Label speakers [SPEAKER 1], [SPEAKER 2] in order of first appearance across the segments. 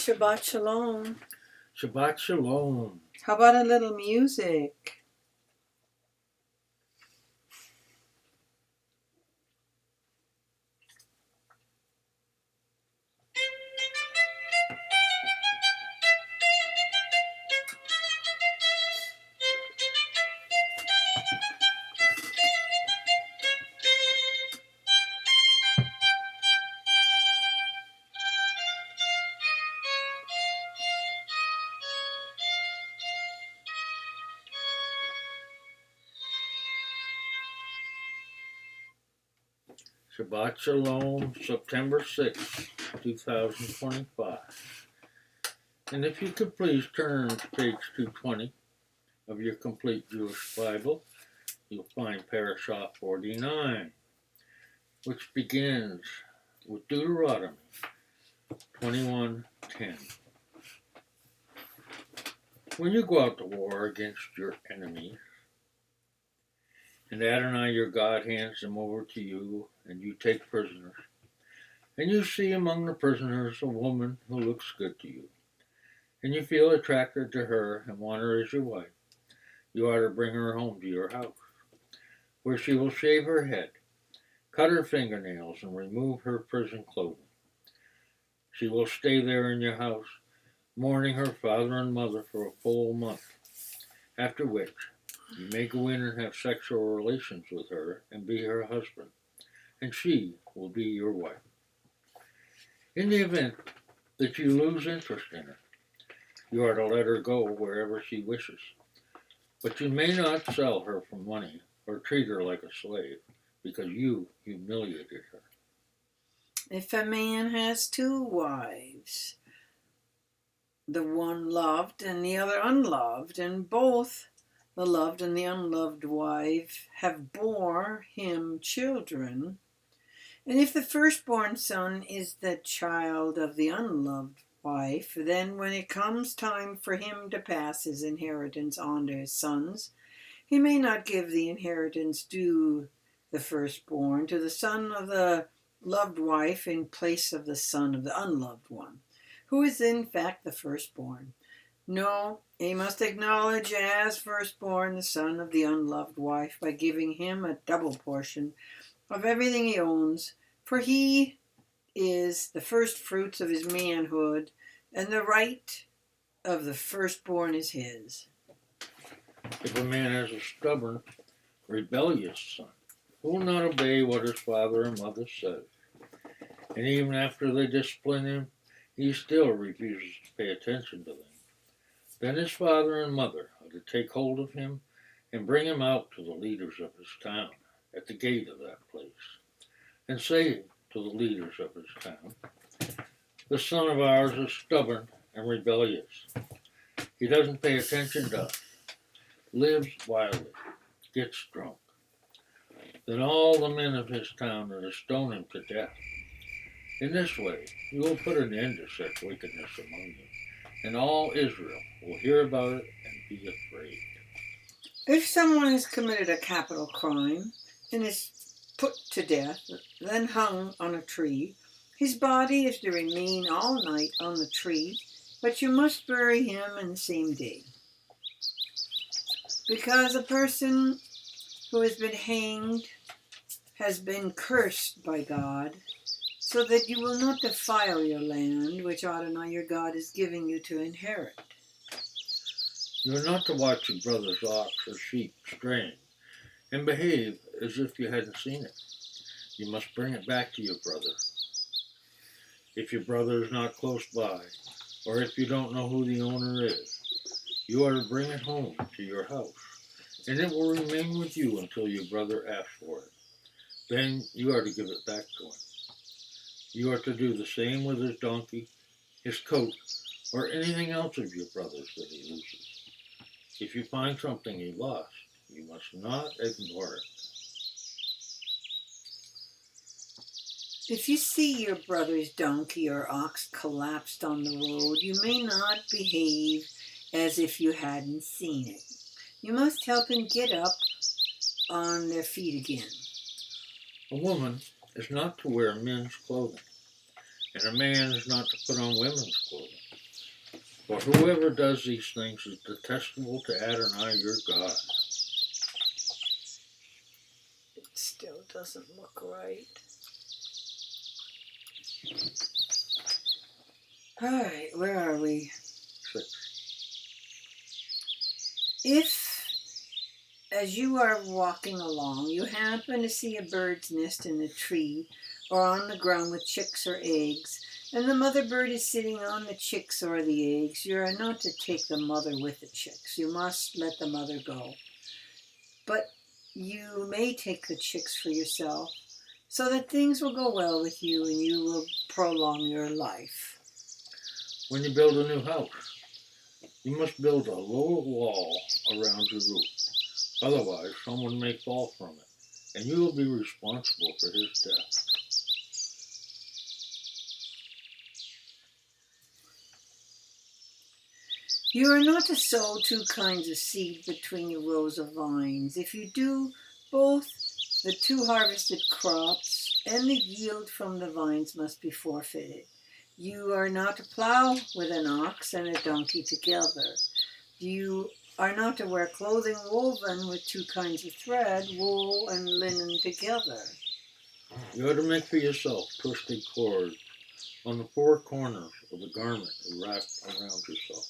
[SPEAKER 1] Shabbat Shalom.
[SPEAKER 2] Shabbat Shalom.
[SPEAKER 1] How about a little music?
[SPEAKER 2] Shabbat Shalom, September 6th, 2025. And if you could please turn to page 220 of your complete Jewish Bible, you'll find Parashah 49, which begins with Deuteronomy 21:10. When you go out to war against your enemies, and Adonai your God hands them over to you, and you take prisoners, and you see among the prisoners a woman who looks good to you, and you feel attracted to her and want her as your wife, you are to bring her home to your house, where she will shave her head, cut her fingernails, and remove her prison clothing. She will stay there in your house, mourning her father and mother for a full month, after which you may go in and have sexual relations with her and be her husband, and she will be your wife. In the event that you lose interest in her, you are to let her go wherever she wishes, but you may not sell her for money or treat her like a slave, because you humiliated her.
[SPEAKER 1] If a man has two wives, the one loved and the other unloved, and both the loved and the unloved wife have bore him children, and if the firstborn son is the child of the unloved wife, then when it comes time for him to pass his inheritance on to his sons, he may not give the inheritance due the firstborn to the son of the loved wife in place of the son of the unloved one, who is in fact the firstborn. No, he must acknowledge as firstborn the son of the unloved wife by giving him a double portion of everything he owns, for he is the first fruits of his manhood, and the right of the firstborn is his.
[SPEAKER 2] If a man has a stubborn, rebellious son, who will not obey what his father and mother says, and even after they discipline him, he still refuses to pay attention to them, then his father and mother are to take hold of him and bring him out to the leaders of his town, at the gate of that place, and say to the leaders of his town, "The son of ours is stubborn and rebellious. He doesn't pay attention to us, lives wildly, gets drunk. Then all the men of his town are to stone him to death. In this way, you will put an end to such wickedness among you, and all Israel will hear about it and be afraid."
[SPEAKER 1] If someone has committed a capital crime and is put to death, then hung on a tree, his body is to remain all night on the tree, but you must bury him in the same day. Because a person who has been hanged has been cursed by God, so that you will not defile your land, which Adonai your God is giving you to inherit.
[SPEAKER 2] You are not to watch your brother's ox or sheep straying, and behave as if you hadn't seen it. You must bring it back to your brother. If your brother is not close by, or if you don't know who the owner is, you are to bring it home to your house, and it will remain with you until your brother asks for it. Then you are to give it back to him. You are to do the same with his donkey, his coat, or anything else of your brother's that he loses. If you find something he lost, you must not ignore it.
[SPEAKER 1] If you see your brother's donkey or ox collapsed on the road, you may not behave as if you hadn't seen it. You must help him get up on their feet again.
[SPEAKER 2] A woman is not to wear men's clothing, and a man is not to put on women's clothing. For whoever does these things is detestable to Adonai your God.
[SPEAKER 1] It still doesn't look right. All right, where are we?
[SPEAKER 2] 6.
[SPEAKER 1] If, as you are walking along, you happen to see a bird's nest in a tree or on the ground with chicks or eggs, and the mother bird is sitting on the chicks or the eggs, you are not to take the mother with the chicks. You must let the mother go. But you may take the chicks for yourself, so that things will go well with you and you will prolong your life.
[SPEAKER 2] When you build a new house, you must build a lower wall around your roof. Otherwise, someone may fall from it, and you will be responsible for his death.
[SPEAKER 1] You are not to sow two kinds of seed between the rows of vines. If you do, both the two harvested crops and the yield from the vines must be forfeited. You are not to plow with an ox and a donkey together. You are not to wear clothing woven with two kinds of thread, wool and linen together.
[SPEAKER 2] You are to make for yourself twisted cords on the 4 corners of the garment wrapped around yourself.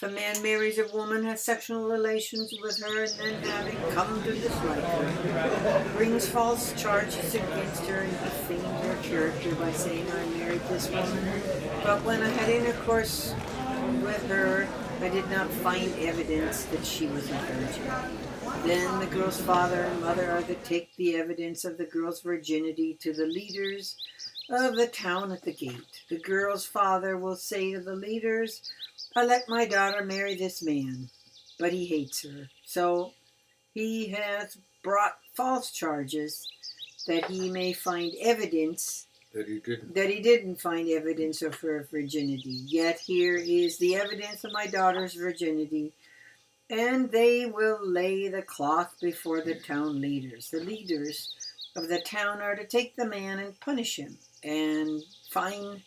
[SPEAKER 1] If a man marries a woman, has sexual relations with her, and then having come to dislike her, brings false charges against her and defames her character by saying, I married this woman, but when I had intercourse with her, I did not find evidence that she was a virgin. Then the girl's father and mother are to take the evidence of the girl's virginity to the leaders of the town at the gate. The girl's father will say to the leaders, I let my daughter marry this man, but he hates her. So he has brought false charges that he may find evidence
[SPEAKER 2] That
[SPEAKER 1] he didn't find evidence of her virginity. Yet here is the evidence of my daughter's virginity. And they will lay the cloth before the town leaders. The leaders of the town are to take the man and punish him and fine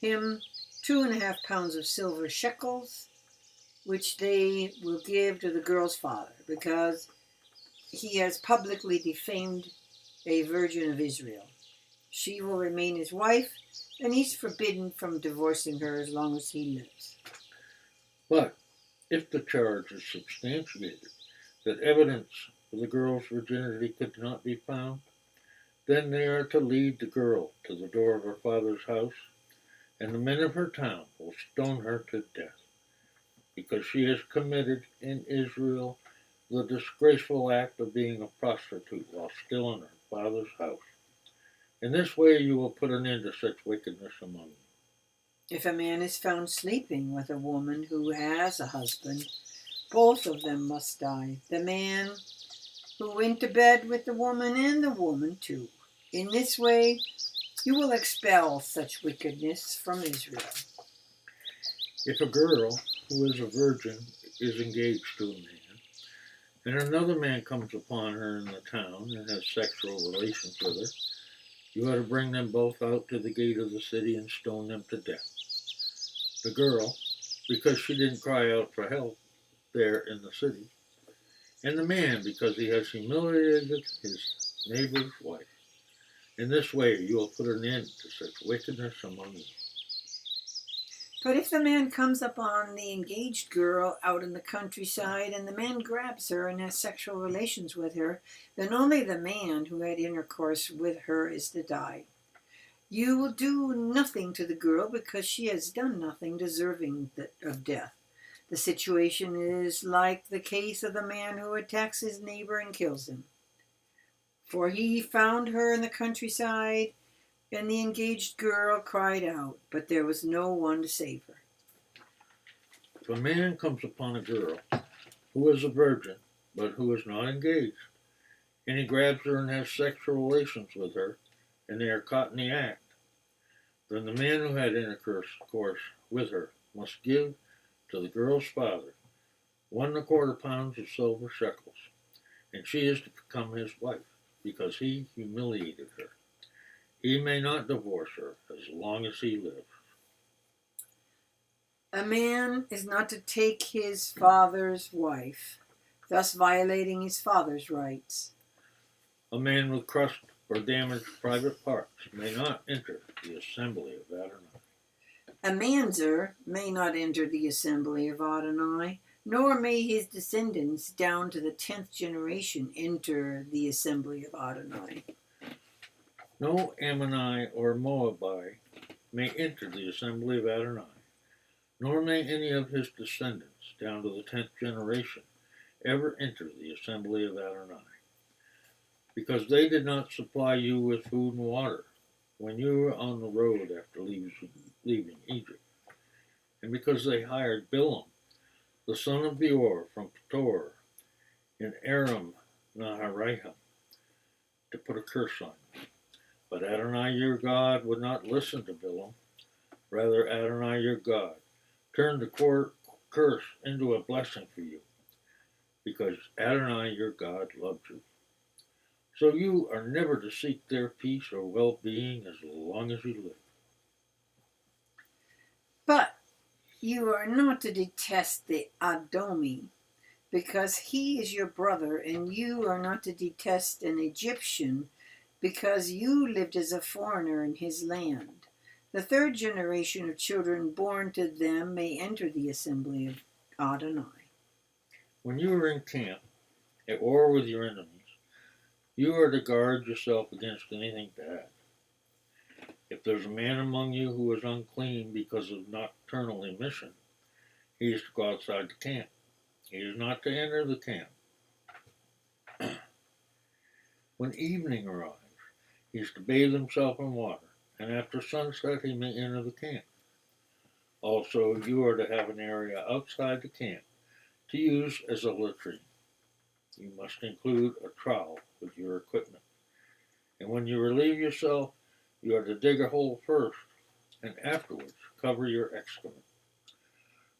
[SPEAKER 1] him 2.5 pounds of silver shekels, which they will give to the girl's father, because he has publicly defamed a virgin of Israel. She will remain his wife, and he's forbidden from divorcing her as long as he lives.
[SPEAKER 2] But if the charge is substantiated that evidence of the girl's virginity could not be found, then they are to lead the girl to the door of her father's house, and the men of her town will stone her to death, because she has committed in Israel the disgraceful act of being a prostitute while still in her father's house. In this way you will put an end to such wickedness among you.
[SPEAKER 1] If a man is found sleeping with a woman who has a husband, both of them must die, the man who went to bed with the woman and the woman too. In this way you will expel such wickedness from Israel.
[SPEAKER 2] If a girl who is a virgin is engaged to a man, and another man comes upon her in the town and has sexual relations with her, you are to bring them both out to the gate of the city and stone them to death. The girl, because she didn't cry out for help there in the city, and the man, because he has humiliated his neighbor's wife. In this way you will put an end to such wickedness among you.
[SPEAKER 1] But if the man comes upon the engaged girl out in the countryside and the man grabs her and has sexual relations with her, then only the man who had intercourse with her is to die. You will do nothing to the girl because she has done nothing deserving of death. The situation is like the case of the man who attacks his neighbor and kills him. For he found her in the countryside, and the engaged girl cried out, but there was no one to save her.
[SPEAKER 2] If a man comes upon a girl who is a virgin, but who is not engaged, and he grabs her and has sexual relations with her, and they are caught in the act, then the man who had intercourse with her must give to the girl's father 1.25 pounds of silver shekels, and she is to become his wife, because he humiliated her. He may not divorce her as long as he lives.
[SPEAKER 1] A man is not to take his father's wife, thus violating his father's rights.
[SPEAKER 2] A man with crushed or damaged private parts may not enter the assembly of Adonai.
[SPEAKER 1] A MAMZER may not enter the assembly of Adonai, nor may his descendants down to the 10th generation enter the assembly of Adonai.
[SPEAKER 2] No Ammonite or Moabite may enter the assembly of Adonai, nor may any of his descendants down to the 10th generation ever enter the assembly of Adonai, because they did not supply you with food and water when you were on the road after leaving Egypt, and because they hired Bilam, the son of Beor from Petor in Aram Naharaim, to put a curse on you. But Adonai your God would not listen to Bilam. Rather, Adonai your God turned the curse into a blessing for you, because Adonai your God loved you. So you are never to seek their peace or well-being as long as you live.
[SPEAKER 1] But you are not to detest the Adomi, because he is your brother, and you are not to detest an Egyptian, because you lived as a foreigner in his land. The 3rd generation of children born to them may enter the assembly of Adonai.
[SPEAKER 2] When you are in camp, at war with your enemies, you are to guard yourself against anything bad. If there's a man among you who is unclean because of nocturnal emission, he is to go outside the camp. He is not to enter the camp. When evening arrives, he is to bathe himself in water, and after sunset he may enter the camp. Also, you are to have an area outside the camp to use as a latrine. You must include a trowel with your equipment. And when you relieve yourself, you are to dig a hole first, and afterwards cover your excrement.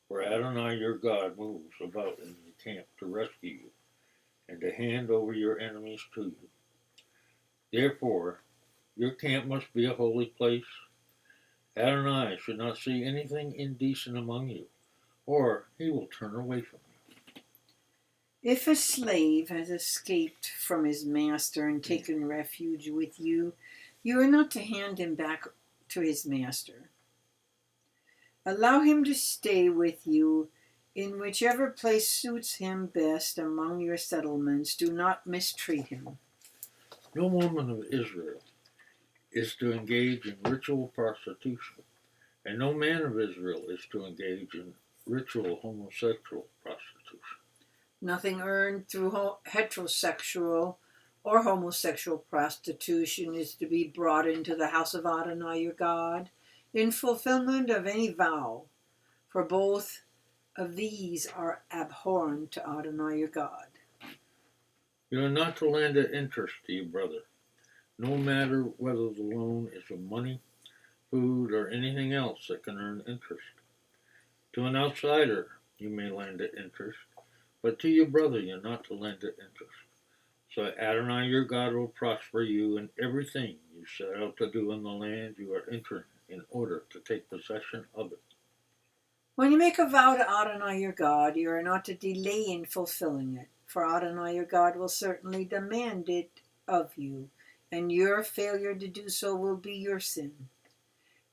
[SPEAKER 2] For Adonai your God moves about in the camp to rescue you, and to hand over your enemies to you. Therefore, your camp must be a holy place. Adonai should not see anything indecent among you, or he will turn away from you.
[SPEAKER 1] If a slave has escaped from his master and taken refuge with you, you are not to hand him back to his master. Allow him to stay with you in whichever place suits him best among your settlements. Do not mistreat him.
[SPEAKER 2] No woman of Israel is to engage in ritual prostitution, and no man of Israel is to engage in ritual homosexual prostitution.
[SPEAKER 1] Nothing earned through heterosexual or homosexual prostitution is to be brought into the house of Adonai your God in fulfillment of any vow, for both of these are abhorrent to Adonai your God.
[SPEAKER 2] You are not to lend at interest to your brother, no matter whether the loan is of money, food, or anything else that can earn interest. To an outsider you may lend at interest, but to your brother you're not to lend at interest. So Adonai your God will prosper you in everything you set out to do in the land you are entering in order to take possession of it.
[SPEAKER 1] When you make a vow to Adonai your God, you are not to delay in fulfilling it, for Adonai your God will certainly demand it of you, and your failure to do so will be your sin.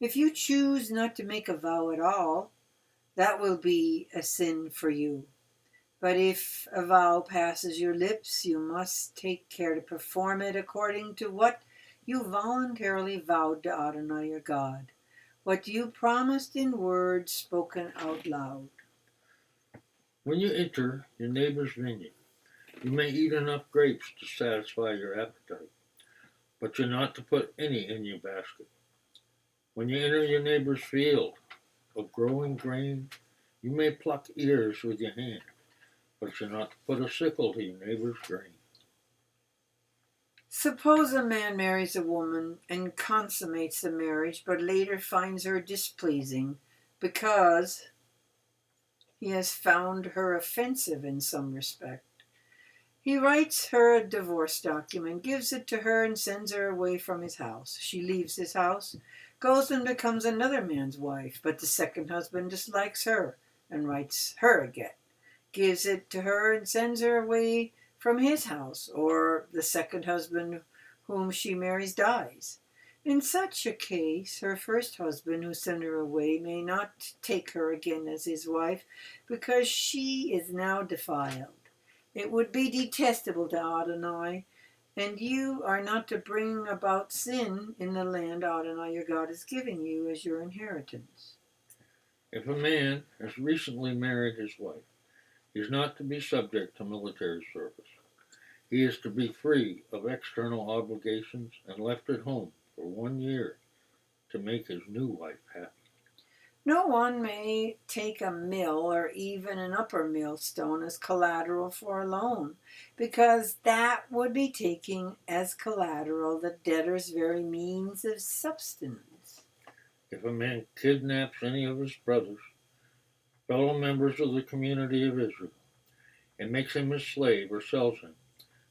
[SPEAKER 1] If you choose not to make a vow at all, that will be a sin for you. But if a vow passes your lips, you must take care to perform it according to what you voluntarily vowed to Adonai your God, what you promised in words spoken out loud.
[SPEAKER 2] When you enter your neighbor's vineyard, you may eat enough grapes to satisfy your appetite, but you're not to put any in your basket. When you enter your neighbor's field of growing grain, you may pluck ears with your hand, but you're not to put a sickle to your neighbor's grain.
[SPEAKER 1] Suppose a man marries a woman and consummates the marriage, but later finds her displeasing because he has found her offensive in some respect. He writes her a divorce document, gives it to her, and sends her away from his house. She leaves his house, goes and becomes another man's wife, but the second husband dislikes her and writes her a get, gives it to her and sends her away from his house, or the second husband whom she marries dies. In such a case, her first husband who sent her away may not take her again as his wife, because she is now defiled. It would be detestable to Adonai, and you are not to bring about sin in the land Adonai your God is giving you as your inheritance.
[SPEAKER 2] If a man has recently married his wife, he is not to be subject to military service. He is to be free of external obligations and left at home for 1 year to make his new wife happy.
[SPEAKER 1] No one may take a mill or even an upper millstone as collateral for a loan, because that would be taking as collateral the debtor's very means of subsistence.
[SPEAKER 2] If a man kidnaps any of his brothers, fellow members of the community of Israel, and makes him his slave or sells him,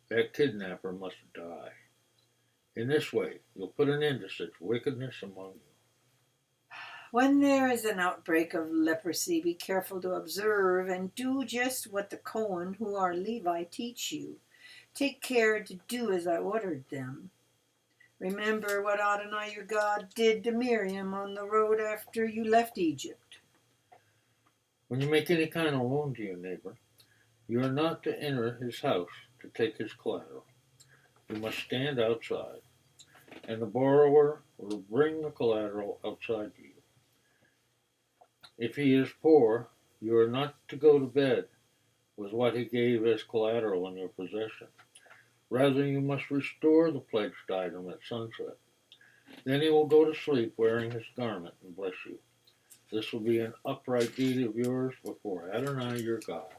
[SPEAKER 2] that kidnapper must die. In this way, you'll put an end to such wickedness among you.
[SPEAKER 1] When there is an outbreak of leprosy, be careful to observe and do just what the Cohen, who are Levi, teach you. Take care to do as I ordered them. Remember what Adonai your God did to Miriam on the road after you left Egypt.
[SPEAKER 2] When you make any kind of loan to your neighbor, you are not to enter his house to take his collateral. You must stand outside, and the borrower will bring the collateral outside to you. If he is poor, you are not to go to bed with what he gave as collateral in your possession. Rather, you must restore the pledged item at sunset. Then he will go to sleep wearing his garment and bless you. This will be an upright deed of yours before Adonai your God.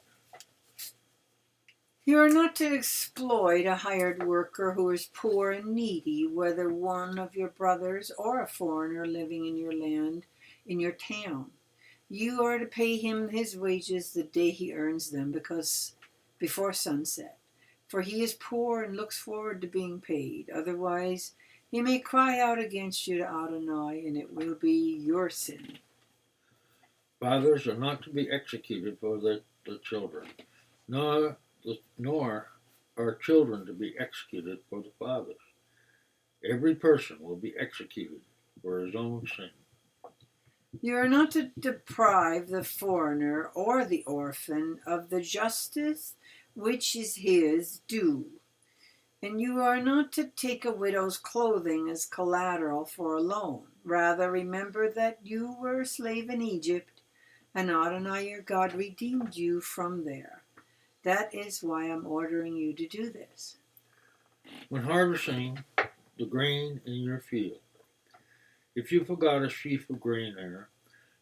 [SPEAKER 1] You are not to exploit a hired worker who is poor and needy, whether one of your brothers or a foreigner living in your land, in your town. You are to pay him his wages the day he earns them, because before sunset. For he is poor and looks forward to being paid. Otherwise, he may cry out against you to Adonai, and it will be your sin.
[SPEAKER 2] Fathers are not to be executed for the children, nor are children to be executed for the fathers. Every person will be executed for his own sin.
[SPEAKER 1] You are not to deprive the foreigner or the orphan of the justice which is his due. And you are not to take a widow's clothing as collateral for a loan. Rather, remember that you were a slave in Egypt, and Adonai your God redeemed you from there. That is why I'm ordering you to do this.
[SPEAKER 2] When harvesting the grain in your field, if you forgot a sheaf of grain there,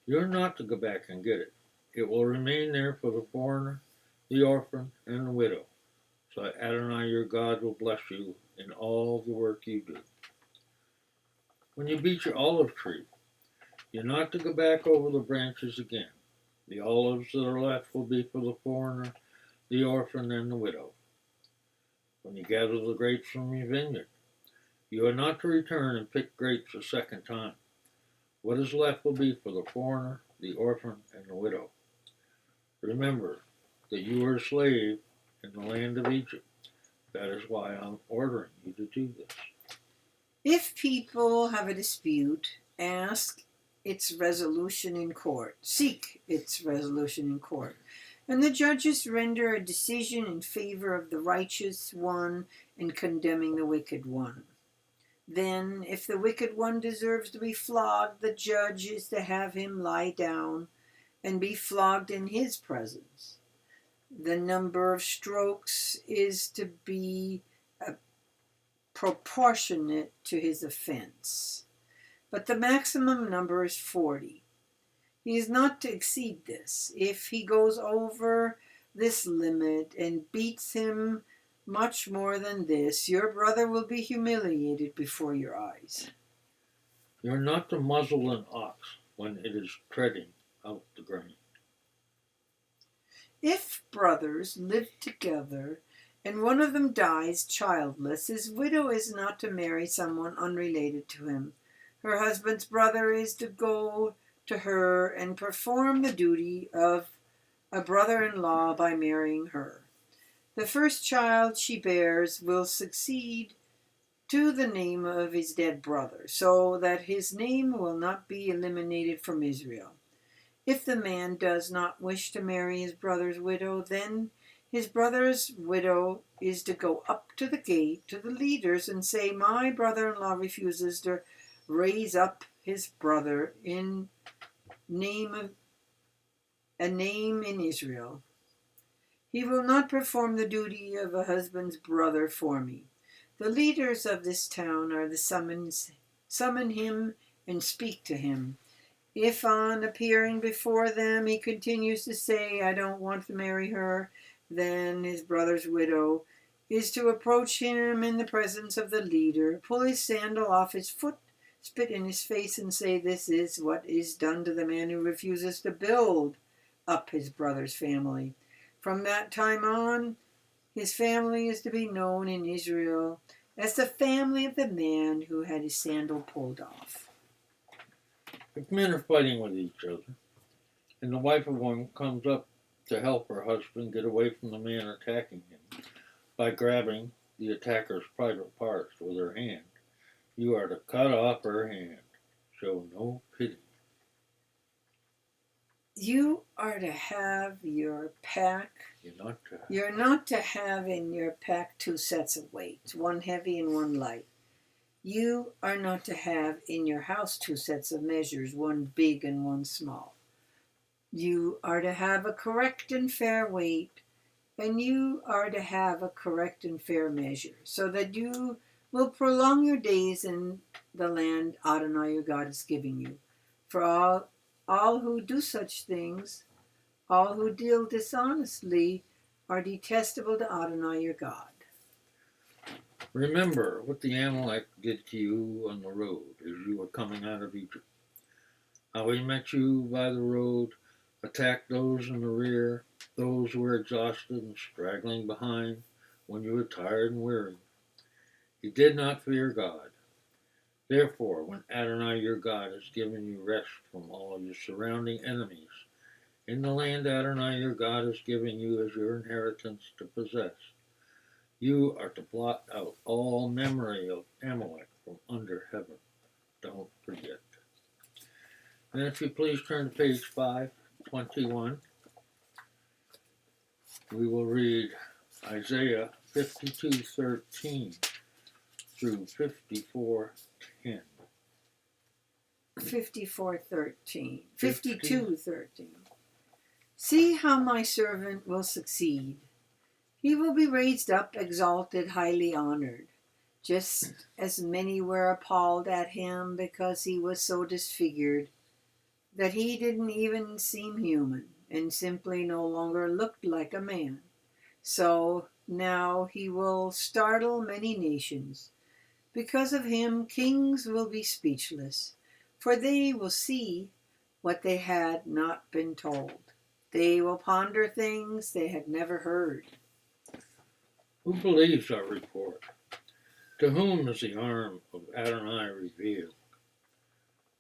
[SPEAKER 2] you're not to go back and get it. It will remain there for the foreigner, the orphan, and the widow. So Adonai your God will bless you in all the work you do. When you beat your olive tree, you're not to go back over the branches again. The olives that are left will be for the foreigner, the orphan, and the widow. When you gather the grapes from your vineyard, you are not to return and pick grapes a second time. What is left will be for the foreigner, the orphan, and the widow. Remember that you were a slave in the land of Egypt. That is why I'm ordering you to do this.
[SPEAKER 1] If people have a dispute, ask its resolution in court. Seek its resolution in court. And the judges render a decision in favor of the righteous one and condemning the wicked one. Then, if the wicked one deserves to be flogged, the judge is to have him lie down and be flogged in his presence. The number of strokes is to be proportionate to his offense, but the maximum number is 40. He is not to exceed this. If he goes over this limit and beats him much more than this, your brother will be humiliated before your eyes.
[SPEAKER 2] You are not to muzzle an ox when it is treading out the grain.
[SPEAKER 1] If brothers live together and one of them dies childless, his widow is not to marry someone unrelated to him, Her husband's brother is to go to her and perform the duty of a brother-in-law by marrying her. The first child she bears will succeed to the name of his dead brother, so that his name will not be eliminated from Israel. If the man does not wish to marry his brother's widow, then his brother's widow is to go up to the gate to the leaders and say, "My brother-in-law refuses to raise up his brother in a name in Israel. He will not perform the duty of a husband's brother for me. The leaders of this town are to summon him and speak to him. If on appearing before them he continues to say, 'I don't want to marry her,' then his brother's widow is to approach him in the presence of the leader, pull his sandal off his foot, spit in his face, and say, 'This is what is done to the man who refuses to build up his brother's family.' From that time on, his family is to be known in Israel as the family of the man who had his sandal pulled off."
[SPEAKER 2] If men are fighting with each other, and the wife of one comes up to help her husband get away from the man attacking him by grabbing the attacker's private parts with her hand, you are to cut off her hand. Show no pity.
[SPEAKER 1] You are to have your pack. You're not to have in your pack two sets of weights, one heavy and one light. You are not to have in your house two sets of measures, one big and one small. You are to have a correct and fair weight, and you are to have a correct and fair measure, so that you will prolong your days in the land Adonai your God is giving you. For all who do such things, all who deal dishonestly, are detestable to Adonai your God.
[SPEAKER 2] Remember what the Amalek did to you on the road as you were coming out of Egypt. How he met you by the road, attacked those in the rear, those who were exhausted and straggling behind when you were tired and weary. He did not fear God. Therefore, when Adonai your God has given you rest from all of your surrounding enemies, in the land Adonai your God has given you as your inheritance to possess, you are to blot out all memory of Amalek from under heaven. Don't forget. And if you please turn to page 521, we will read Isaiah 52:13 through 54:10.
[SPEAKER 1] 52:13. See how my servant will succeed. He will be raised up, exalted, highly honored. Just as many were appalled at him because he was so disfigured that he didn't even seem human and simply no longer looked like a man. So now he will startle many nations. Because of him, kings will be speechless, for they will see what they had not been told. They will ponder things they had never heard.
[SPEAKER 2] Who believes our report? To whom is the arm of Adonai revealed?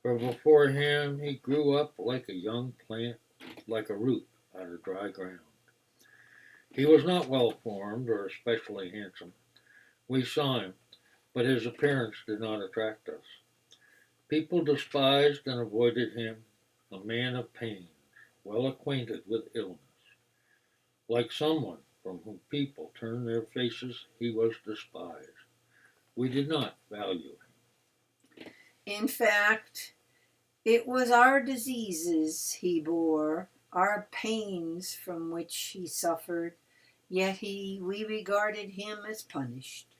[SPEAKER 2] For before him he grew up like a young plant, like a root out of dry ground. He was not well formed or especially handsome. We saw him, but his appearance did not attract us. People despised and avoided him, a man of pains, well acquainted with illness. Like someone from whom people turn their faces, he was despised. We did not value him.
[SPEAKER 1] In fact, it was our diseases he bore, our pains from which he suffered, yet we regarded him as punished,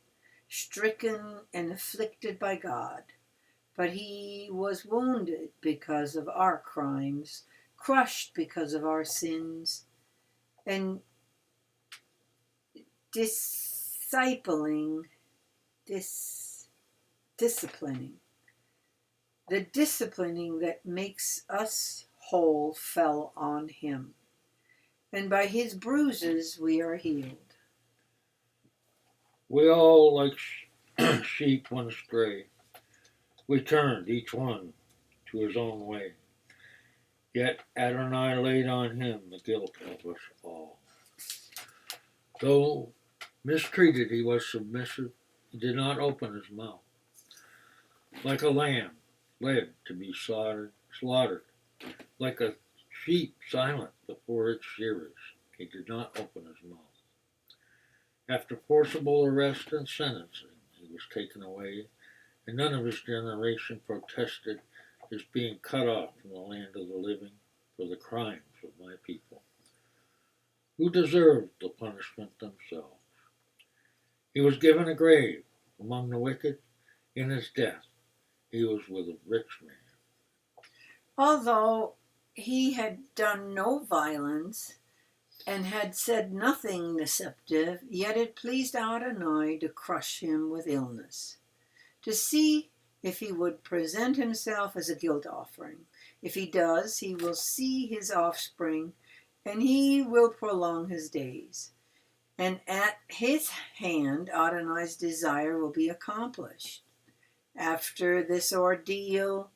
[SPEAKER 1] stricken and afflicted by God. But he was wounded because of our crimes, crushed because of our sins, and disciplining. The disciplining that makes us whole fell on him, and by his bruises we are healed.
[SPEAKER 2] We all, like sheep, went astray. We turned, each one, to his own way. Yet Adonai laid on him the guilt of us all. Though mistreated, he was submissive. He did not open his mouth. Like a lamb led to be slaughtered, like a sheep silent before its shearers, he did not open his mouth. After forcible arrest and sentencing, he was taken away, and none of his generation protested his being cut off from the land of the living for the crimes of my people, who deserved the punishment themselves. He was given a grave among the wicked. In his death, he was with a rich man.
[SPEAKER 1] Although he had done no violence and had said nothing deceptive, yet it pleased Adonai to crush him with illness, to see if he would present himself as a guilt offering. If he does, he will see his offspring, and he will prolong his days. And at his hand, Adonai's desire will be accomplished. After this ordeal,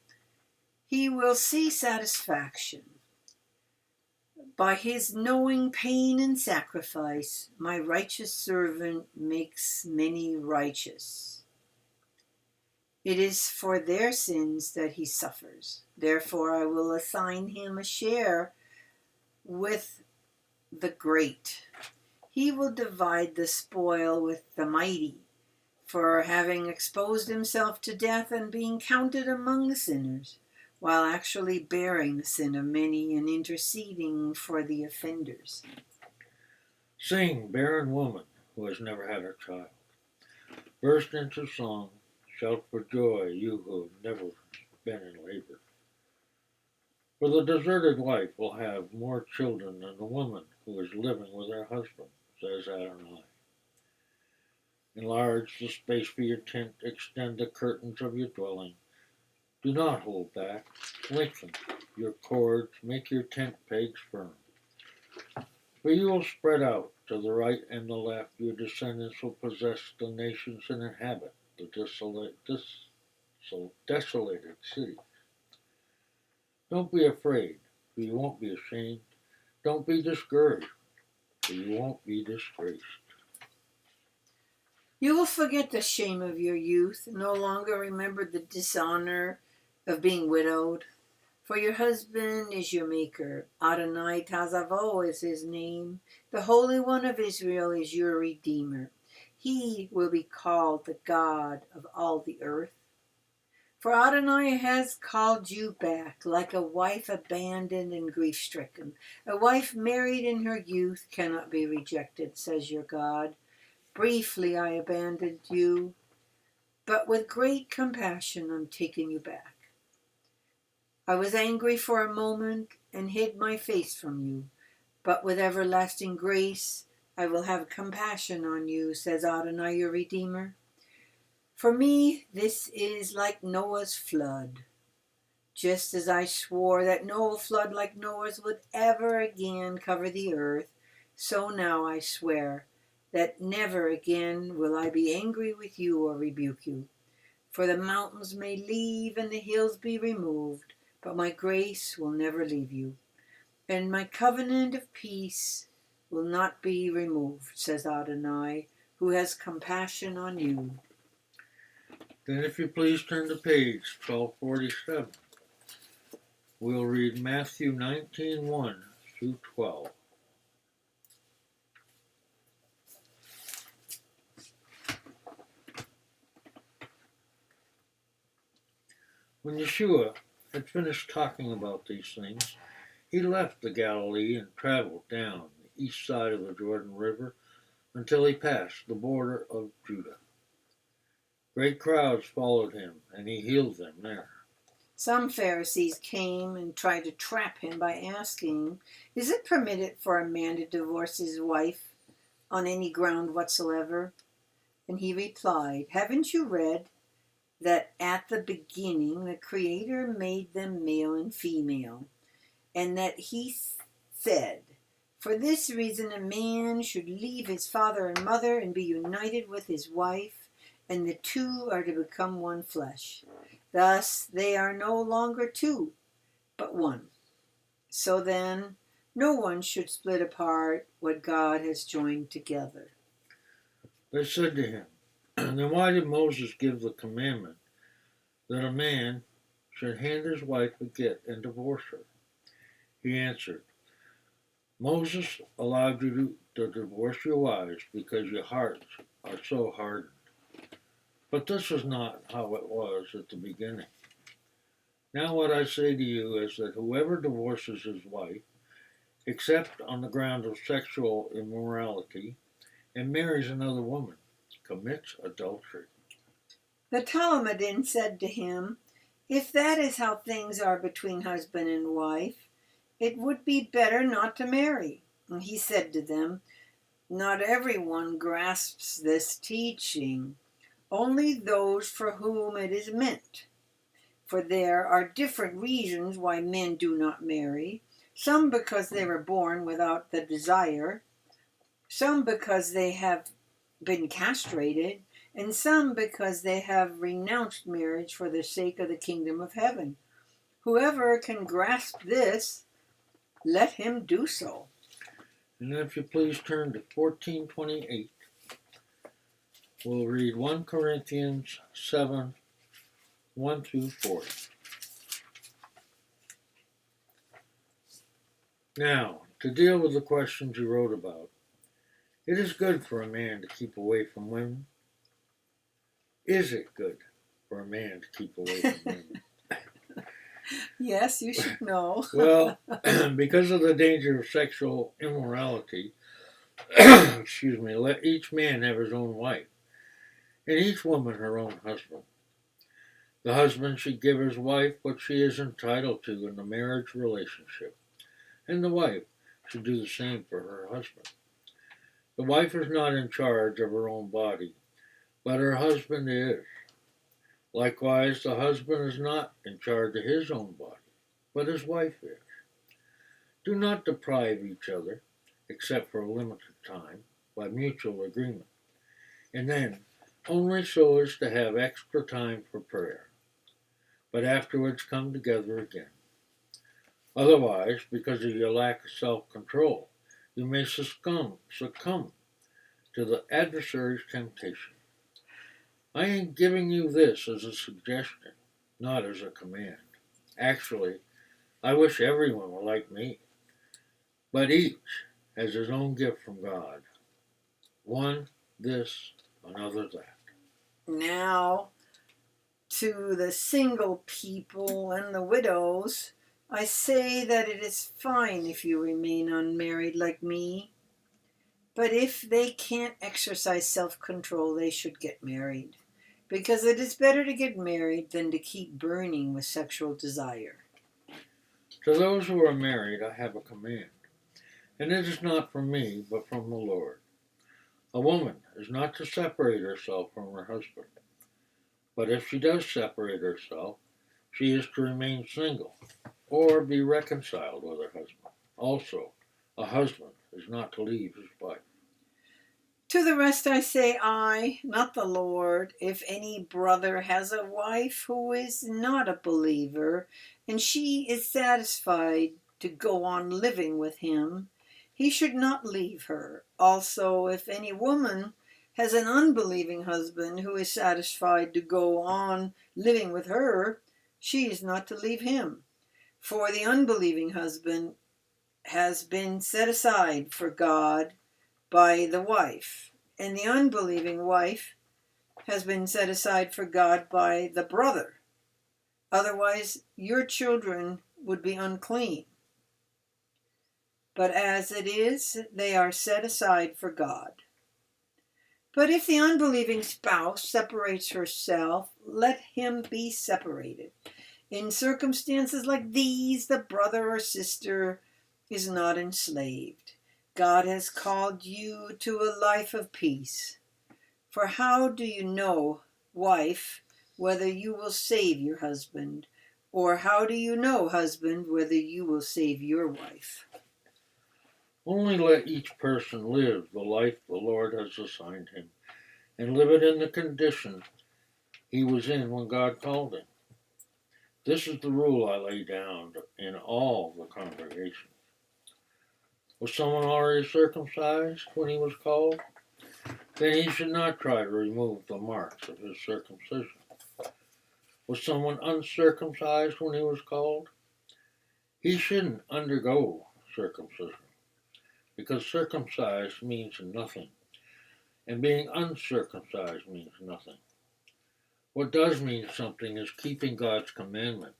[SPEAKER 1] he will see satisfaction. By his knowing pain and sacrifice, my righteous servant makes many righteous. It is for their sins that he suffers. Therefore I will assign him a share with the great. He will divide the spoil with the mighty, for having exposed himself to death and being counted among the sinners, while actually bearing the sin of many and interceding for the offenders.
[SPEAKER 2] Sing, barren woman who has never had a child. Burst into song, shout for joy, you who have never been in labor. For the deserted wife will have more children than the woman who is living with her husband, says Adonai. Enlarge the space for your tent, extend the curtains of your dwelling. Do not hold back. Lengthen your cords, make your tent pegs firm. For you will spread out to the right and the left. Your descendants will possess the nations and inhabit the desolated cities. Don't be afraid, for you won't be ashamed. Don't be discouraged, for you won't be disgraced.
[SPEAKER 1] You will forget the shame of your youth, no longer remember the dishonor of being widowed. For your husband is your maker. Adonai Tazavo is his name. The Holy One of Israel is your Redeemer. He will be called the God of all the earth. For Adonai has called you back like a wife abandoned and grief-stricken. A wife married in her youth cannot be rejected, says your God. Briefly I abandoned you, but with great compassion I'm taking you back. I was angry for a moment and hid my face from you, but with everlasting grace I will have compassion on you, says Adonai your Redeemer. For me this is like Noah's flood. Just as I swore that no flood like Noah's would ever again cover the earth, so now I swear that never again will I be angry with you or rebuke you. For the mountains may leave and the hills be removed, but my grace will never leave you, and my covenant of peace will not be removed, says Adonai, who has compassion on you.
[SPEAKER 2] Then if you please turn to page 1247. We'll read Matthew 19:1 through 12. When Yeshua had finished talking about these things, he left the Galilee and traveled down the east side of the Jordan River until he passed the border of Judah. Great crowds followed him, and he healed them there.
[SPEAKER 1] Some Pharisees came and tried to trap him by asking, "Is it permitted for a man to divorce his wife on any ground whatsoever?" And he replied, "Haven't you read that at the beginning the Creator made them male and female, and that he said, 'For this reason a man should leave his father and mother and be united with his wife, and the two are to become one flesh.' Thus they are no longer two, but one. So then, no one should split apart what God has joined together.
[SPEAKER 2] They said to him, Then why did Moses give the commandment that a man should hand his wife a gift and divorce her? He answered, Moses allowed you to divorce your wives because your hearts are so hardened. But this is not how it was at the beginning. Now what I say to you is that whoever divorces his wife, except on the ground of sexual immorality, and marries another woman, commits adultery.
[SPEAKER 1] The Talmudin said to him, If that is how things are between husband and wife, it would be better not to marry. And he said to them, Not everyone grasps this teaching, only those for whom it is meant. For there are different reasons why men do not marry, some because they were born without the desire, some because they have been castrated, and some because they have renounced marriage for the sake of the kingdom of heaven. Whoever can grasp this, let him do so.
[SPEAKER 2] And if you please turn to 1428, we'll read 1 Corinthians 7, 1 through 4. Now, to deal with the questions you wrote about, it is good for a man to keep away from women. Is it good for a man to keep away from women?
[SPEAKER 1] Yes, you should know.
[SPEAKER 2] Well, because of the danger of sexual immorality, excuse me, let each man have his own wife, and each woman her own husband. The husband should give his wife what she is entitled to in the marriage relationship, and the wife should do the same for her husband. The wife is not in charge of her own body, but her husband is. Likewise, the husband is not in charge of his own body, but his wife is. Do not deprive each other, except for a limited time, by mutual agreement, and then only so as to have extra time for prayer, but afterwards come together again. Otherwise, because of your lack of self-control, you may succumb to the adversary's temptation. I am giving you this as a suggestion, not as a command. Actually, I wish everyone were like me, but each has his own gift from God. One this, another that.
[SPEAKER 1] Now, to the single people and the widows, I say that it is fine if you remain unmarried like me. But if they can't exercise self-control, they should get married. Because it is better to get married than to keep burning with sexual desire.
[SPEAKER 2] To those who are married, I have a command, and it is not from me, but from the Lord. A woman is not to separate herself from her husband, but if she does separate herself, she is to remain single, or be reconciled with her husband. Also, a husband is not to leave his wife.
[SPEAKER 1] To the rest I say, I, not the Lord, if any brother has a wife who is not a believer, and she is satisfied to go on living with him, he should not leave her. Also, if any woman has an unbelieving husband who is satisfied to go on living with her, she is not to leave him. For the unbelieving husband has been set aside for God by the wife, and the unbelieving wife has been set aside for God by the brother. Otherwise, your children would be unclean. But as it is, they are set aside for God. But if the unbelieving spouse separates herself, let him be separated. In circumstances like these, the brother or sister is not enslaved. God has called you to a life of peace. For how do you know, wife, whether you will save your husband? Or how do you know, husband, whether you will save your wife?
[SPEAKER 2] Only let each person live the life the Lord has assigned him, and live it in the condition he was in when God called him. This is the rule I lay down in all the congregation. Was someone already circumcised when he was called? Then he should not try to remove the marks of his circumcision. Was someone uncircumcised when he was called? He shouldn't undergo circumcision, because circumcised means nothing, and being uncircumcised means nothing. What does mean something is keeping God's commandments.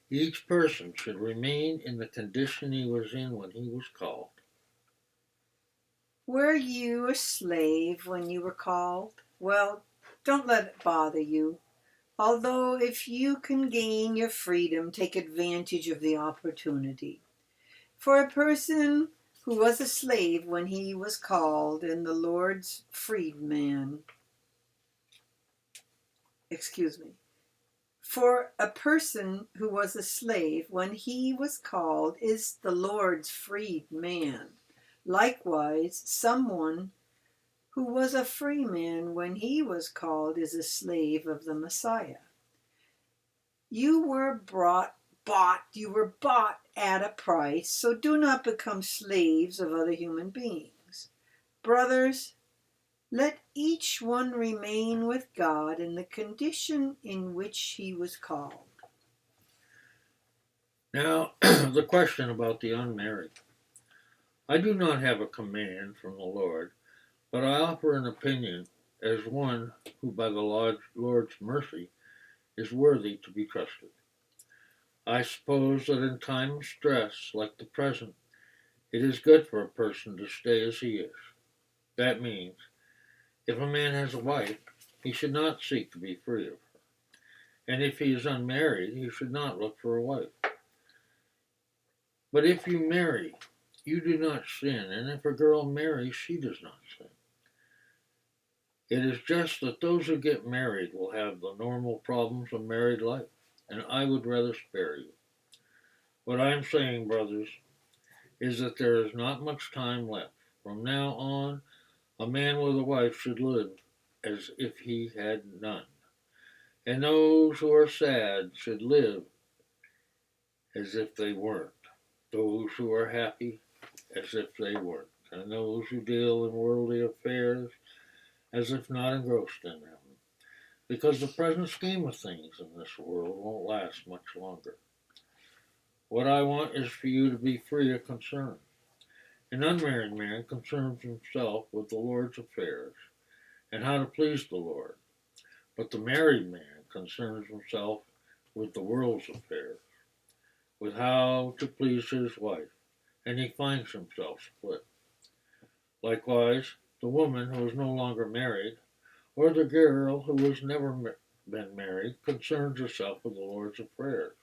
[SPEAKER 2] Each person should remain in the condition he was in when he was called.
[SPEAKER 1] Were you a slave when you were called? Well, don't let it bother you. Although if you can gain your freedom, take advantage of the opportunity. For a person who was a slave when he was called and the Lord's freedman, For a person who was a slave when he was called is the Lord's freedman. Likewise, someone who was a free man when he was called is a slave of the Messiah. You were bought at a price, so do not become slaves of other human beings. Brothers, let each one remain with God in the condition in which he was called.
[SPEAKER 2] Now, the question about the unmarried. I do not have a command from the Lord, but I offer an opinion as one who by the Lord's mercy is worthy to be trusted. I suppose that in time of stress like the present, it is good for a person to stay as he is. That means, if a man has a wife, he should not seek to be free of her. And if he is unmarried, he should not look for a wife. But if you marry, you do not sin, and if a girl marries, she does not sin. It is just that those who get married will have the normal problems of married life, and I would rather spare you. What I am saying, brothers, is that there is not much time left. From now on, a man with a wife should live as if he had none. And those who are sad should live as if they weren't. Those who are happy as if they weren't. And those who deal in worldly affairs as if not engrossed in them. Because the present scheme of things in this world won't last much longer. What I want is for you to be free of concern. An unmarried man concerns himself with the Lord's affairs and how to please the Lord. But the married man concerns himself with the world's affairs, with how to please his wife, and he finds himself split. Likewise, the woman who is no longer married, or the girl who has never been married, concerns herself with the Lord's affairs,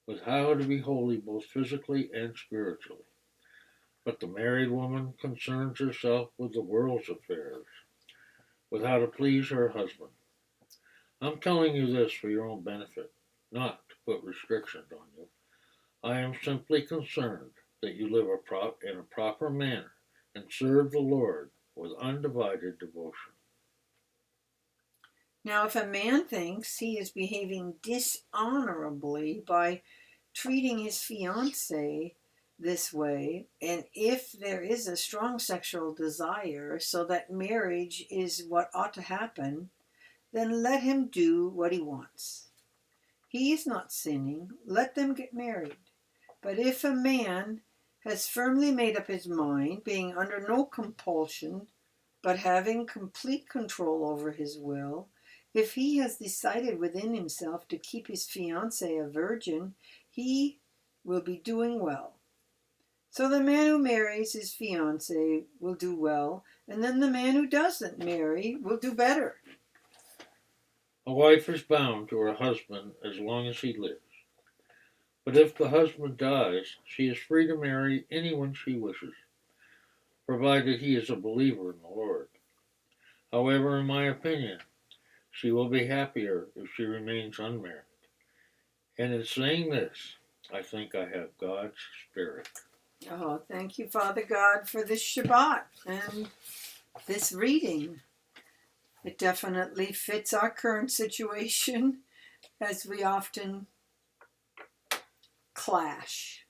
[SPEAKER 2] with how to be holy both physically and spiritually. But the married woman concerns herself with the world's affairs, with how to please her husband. I'm telling you this for your own benefit, not to put restrictions on you. I am simply concerned that you live in a proper manner and serve the Lord with undivided devotion.
[SPEAKER 1] Now, if a man thinks he is behaving dishonorably by treating his fiancée this way, and if there is a strong sexual desire so that marriage is what ought to happen, then let him do what he wants. He is not sinning. Let them get married. But if a man has firmly made up his mind, being under no compulsion, but having complete control over his will, if he has decided within himself to keep his fiancée a virgin, he will be doing well. So the man who marries his fiancée will do well, and then the man who doesn't marry will do better.
[SPEAKER 2] A wife is bound to her husband as long as he lives. But if the husband dies, she is free to marry anyone she wishes, provided he is a believer in the Lord. However, in my opinion, she will be happier if she remains unmarried. And in saying this, I think I have God's Spirit.
[SPEAKER 1] Oh, thank you, Father God, for this Shabbat and this reading. It definitely fits our current situation. as we often clash.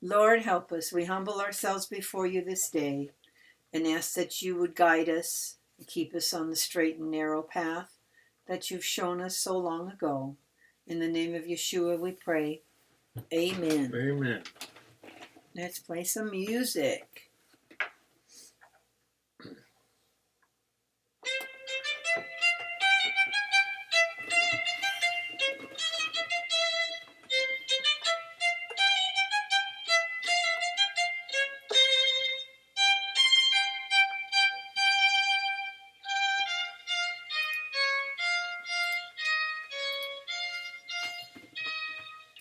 [SPEAKER 1] Lord, help us. We humble ourselves before you this day and ask that you would guide us and keep us on the straight and narrow path that you've shown us so long ago. In the name of Yeshua we pray. Amen.
[SPEAKER 2] Amen.
[SPEAKER 1] Let's play some music.